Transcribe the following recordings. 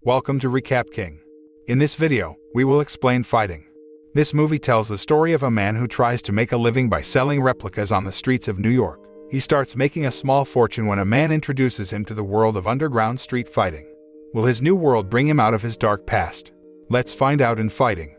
Welcome to Recap King. In this video, we will explain fighting. This movie tells the story of a man who tries to make a living by selling replicas on the streets of New York. He starts making a small fortune when a man introduces him to the world of underground street fighting. Will his new world bring him out of his dark past? Let's find out in Fighting.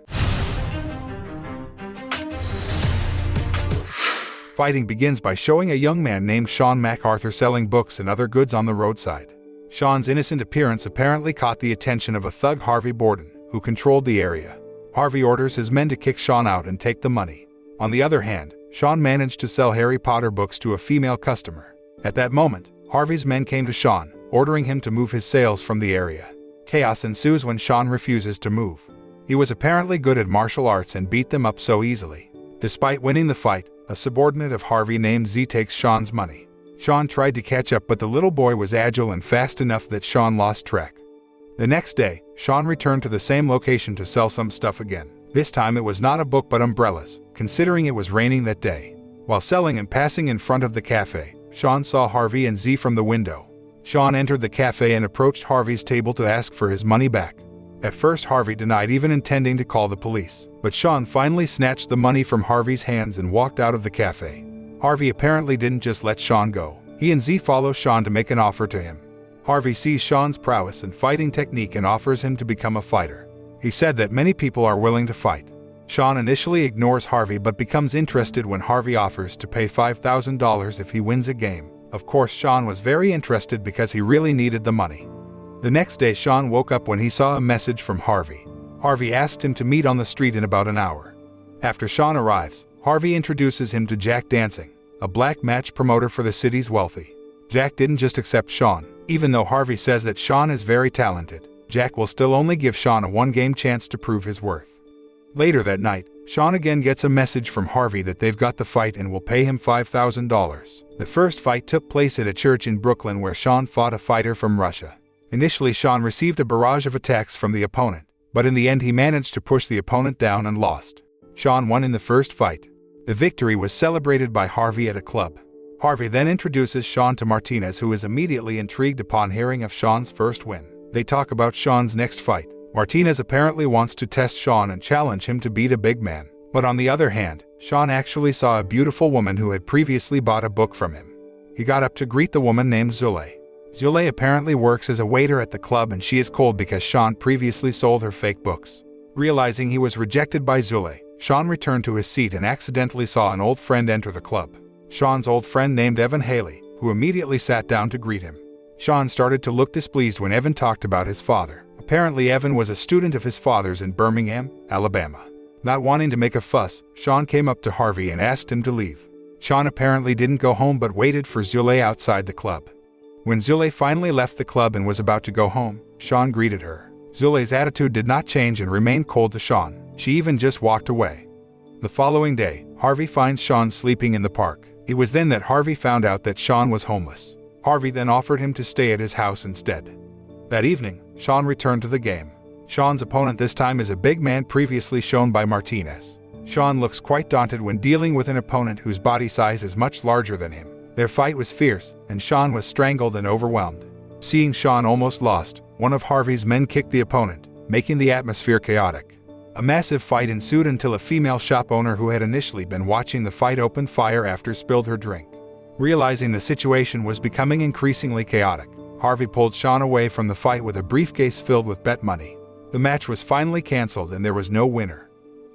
Fighting begins by showing a young man named Shawn MacArthur selling books and other goods on the roadside. Shawn's innocent appearance apparently caught the attention of a thug, Harvey Boarden, who controlled the area. Harvey orders his men to kick Shawn out and take the money. On the other hand, Shawn managed to sell Harry Potter books to a female customer. At that moment, Harvey's men came to Shawn, ordering him to move his sales from the area. Chaos ensues when Shawn refuses to move. He was apparently good at martial arts and beat them up so easily. Despite winning the fight, a subordinate of Harvey named Z takes Shawn's money. Shawn tried to catch up, but the little boy was agile and fast enough that Shawn lost track. The next day, Shawn returned to the same location to sell some stuff again. This time it was not a book but umbrellas, considering it was raining that day. While selling and passing in front of the cafe, Shawn saw Harvey and Z from the window. Shawn entered the cafe and approached Harvey's table to ask for his money back. At first, Harvey denied even intending to call the police, but Shawn finally snatched the money from Harvey's hands and walked out of the cafe. Harvey apparently didn't just let Shawn go. He and Z follow Shawn to make an offer to him. Harvey sees Shawn's prowess and fighting technique and offers him to become a fighter. He said that many people are willing to fight. Shawn initially ignores Harvey but becomes interested when Harvey offers to pay $5,000 if he wins a game. Of course, Shawn was very interested because he really needed the money. The next day, Shawn woke up when he saw a message from Harvey. Harvey asked him to meet on the street in about an hour. After Shawn arrives, Harvey introduces him to Jack Dancing, a black match promoter for the city's wealthy. Jack didn't just accept Shawn. Even though Harvey says that Shawn is very talented, Jack will still only give Shawn a one-game chance to prove his worth. Later that night, Shawn again gets a message from Harvey that they've got the fight and will pay him $5,000. The first fight took place at a church in Brooklyn where Shawn fought a fighter from Russia. Initially, Shawn received a barrage of attacks from the opponent, but in the end he managed to push the opponent down and lost. Shawn won in the first fight. The victory was celebrated by Harvey at a club. Harvey then introduces Shawn to Martinez, who is immediately intrigued upon hearing of Shawn's first win. They talk about Shawn's next fight. Martinez apparently wants to test Shawn and challenge him to beat a big man. But on the other hand, Shawn actually saw a beautiful woman who had previously bought a book from him. He got up to greet the woman named Zulay. Zulay apparently works as a waiter at the club and she is cold because Shawn previously sold her fake books. Realizing he was rejected by Zulay, Shawn returned to his seat and accidentally saw an old friend enter the club. Shawn's old friend named Evan Haley, who immediately sat down to greet him. Shawn started to look displeased when Evan talked about his father. Apparently Evan was a student of his father's in Birmingham, Alabama. Not wanting to make a fuss, Shawn came up to Harvey and asked him to leave. Shawn apparently didn't go home but waited for Zulay outside the club. When Zulay finally left the club and was about to go home, Shawn greeted her. Zulay's attitude did not change and remained cold to Shawn. She even just walked away. The following day, Harvey finds Shawn sleeping in the park. It was then that Harvey found out that Shawn was homeless. Harvey then offered him to stay at his house instead. That evening, Shawn returned to the game. Shawn's opponent this time is a big man previously shown by Martinez. Shawn looks quite daunted when dealing with an opponent whose body size is much larger than him. Their fight was fierce, and Shawn was strangled and overwhelmed. Seeing Shawn almost lost, one of Harvey's men kicked the opponent, making the atmosphere chaotic. A massive fight ensued until a female shop owner who had initially been watching the fight opened fire after spilled her drink. Realizing the situation was becoming increasingly chaotic, Harvey pulled Shawn away from the fight with a briefcase filled with bet money. The match was finally canceled and there was no winner.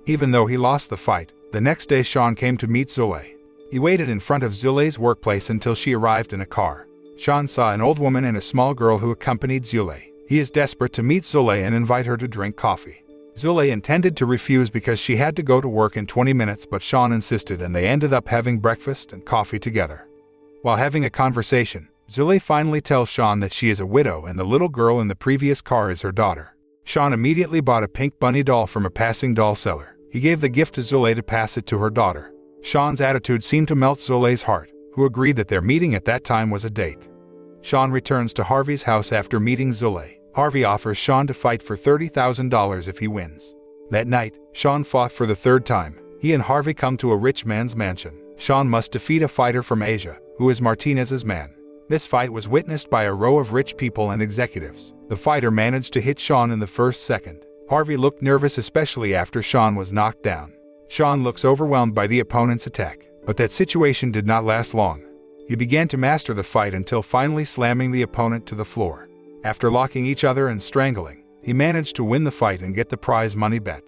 Even though he lost the fight, the next day Shawn came to meet Zulay. He waited in front of Zulay's workplace until she arrived in a car. Shawn saw an old woman and a small girl who accompanied Zulay. He is desperate to meet Zulay and invite her to drink coffee. Zulay intended to refuse because she had to go to work in 20 minutes, but Shawn insisted and they ended up having breakfast and coffee together. While having a conversation, Zulay finally tells Shawn that she is a widow and the little girl in the previous car is her daughter. Shawn immediately bought a pink bunny doll from a passing doll seller. He gave the gift to Zulay to pass it to her daughter. Shawn's attitude seemed to melt Zulay's heart, who agreed that their meeting at that time was a date. Shawn returns to Harvey's house after meeting Zulay. Harvey offers Shawn to fight for $30,000 if he wins. That night, Shawn fought for the third time. He and Harvey come to a rich man's mansion. Shawn must defeat a fighter from Asia, who is Martinez's man. This fight was witnessed by a row of rich people and executives. The fighter managed to hit Shawn in the first second. Harvey looked nervous, especially after Shawn was knocked down. Shawn looks overwhelmed by the opponent's attack, but that situation did not last long. He began to master the fight until finally slamming the opponent to the floor. After locking each other and strangling, he managed to win the fight and get the prize money bet.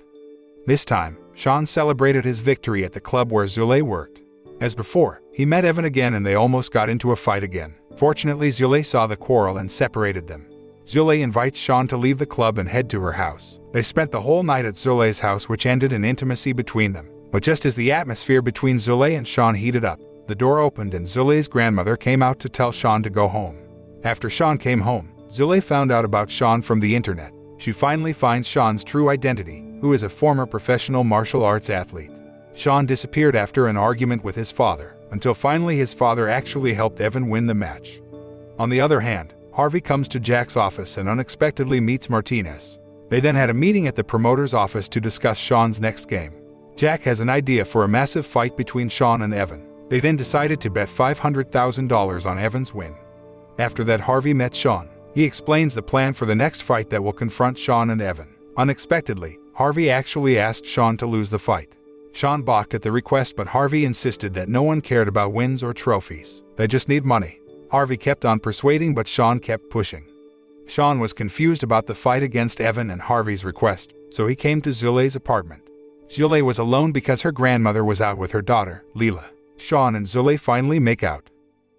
This time, Shawn celebrated his victory at the club where Zulay worked. As before, he met Evan again and they almost got into a fight again. Fortunately, Zulay saw the quarrel and separated them. Zulay invites Shawn to leave the club and head to her house. They spent the whole night at Zulay's house, which ended in intimacy between them. But just as the atmosphere between Zulay and Shawn heated up, the door opened and Zulay's grandmother came out to tell Shawn to go home. After Shawn came home, Zulay found out about Shawn from the internet. She finally finds Shawn's true identity, who is a former professional martial arts athlete. Shawn disappeared after an argument with his father, until finally his father actually helped Evan win the match. On the other hand, Harvey comes to Jack's office and unexpectedly meets Martinez. They then had a meeting at the promoter's office to discuss Shawn's next game. Jack has an idea for a massive fight between Shawn and Evan. They then decided to bet $500,000 on Evan's win. After that, Harvey met Shawn. He explains the plan for the next fight that will confront Shawn and Evan. Unexpectedly, Harvey actually asked Shawn to lose the fight. Shawn balked at the request, but Harvey insisted that no one cared about wins or trophies. They just need money. Harvey kept on persuading, but Shawn kept pushing. Shawn was confused about the fight against Evan and Harvey's request, so he came to Zulay's apartment. Zulay was alone because her grandmother was out with her daughter, Leela. Shawn and Zulay finally make out.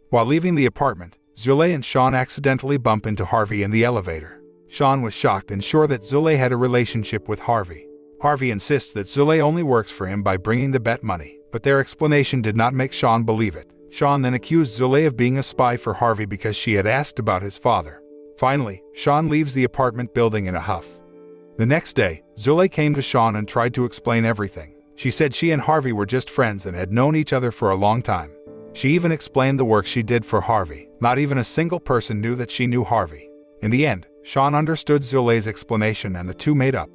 While leaving the apartment, Zulay and Shawn accidentally bump into Harvey in the elevator. Shawn was shocked and sure that Zulay had a relationship with Harvey. Harvey insists that Zulay only works for him by bringing the bet money, but their explanation did not make Shawn believe it. Shawn then accused Zulay of being a spy for Harvey because she had asked about his father. Finally, Shawn leaves the apartment building in a huff. The next day, Zulay came to Shawn and tried to explain everything. She said she and Harvey were just friends and had known each other for a long time. She even explained the work she did for Harvey. Not even a single person knew that she knew Harvey. In the end, Shawn understood Zulay's explanation and the two made up.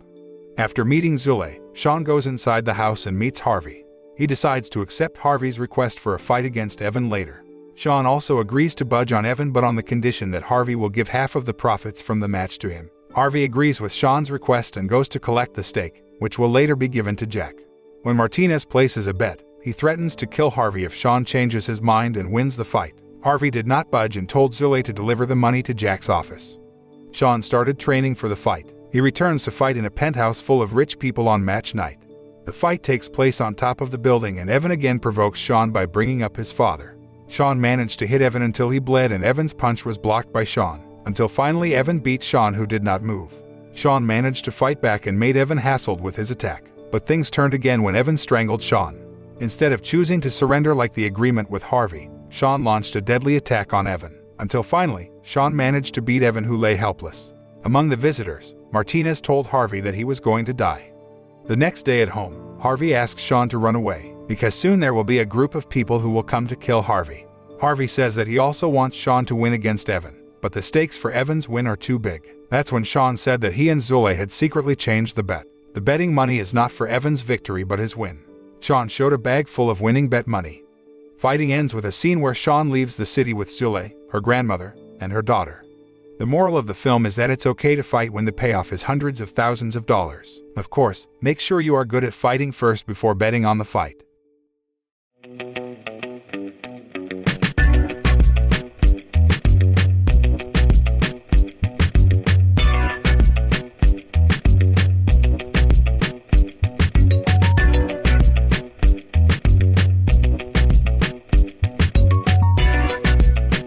After meeting Zulay, Shawn goes inside the house and meets Harvey. He decides to accept Harvey's request for a fight against Evan later. Shawn also agrees to budge on Evan, but on the condition that Harvey will give half of the profits from the match to him. Harvey agrees with Shawn's request and goes to collect the stake, which will later be given to Jack. When Martinez places a bet, he threatens to kill Harvey if Shawn changes his mind and wins the fight. Harvey did not budge and told Zulay to deliver the money to Jack's office. Shawn started training for the fight. He returns to fight in a penthouse full of rich people on match night. The fight takes place on top of the building and Evan again provokes Shawn by bringing up his father. Shawn managed to hit Evan until he bled and Evan's punch was blocked by Shawn, until finally Evan beat Shawn, who did not move. Shawn managed to fight back and made Evan hassled with his attack. But things turned again when Evan strangled Shawn. Instead of choosing to surrender like the agreement with Harvey, Shawn launched a deadly attack on Evan, until finally, Shawn managed to beat Evan, who lay helpless. Among the visitors, Martinez told Harvey that he was going to die. The next day at home, Harvey asks Shawn to run away, because soon there will be a group of people who will come to kill Harvey. Harvey says that he also wants Shawn to win against Evan, but the stakes for Evan's win are too big. That's when Shawn said that he and Zulay had secretly changed the bet. The betting money is not for Evan's victory but his win. Shawn showed a bag full of winning bet money. Fighting ends with a scene where Shawn leaves the city with Zulay, her grandmother, and her daughter. The moral of the film is that it's okay to fight when the payoff is hundreds of thousands of dollars. Of course, make sure you are good at fighting first before betting on the fight.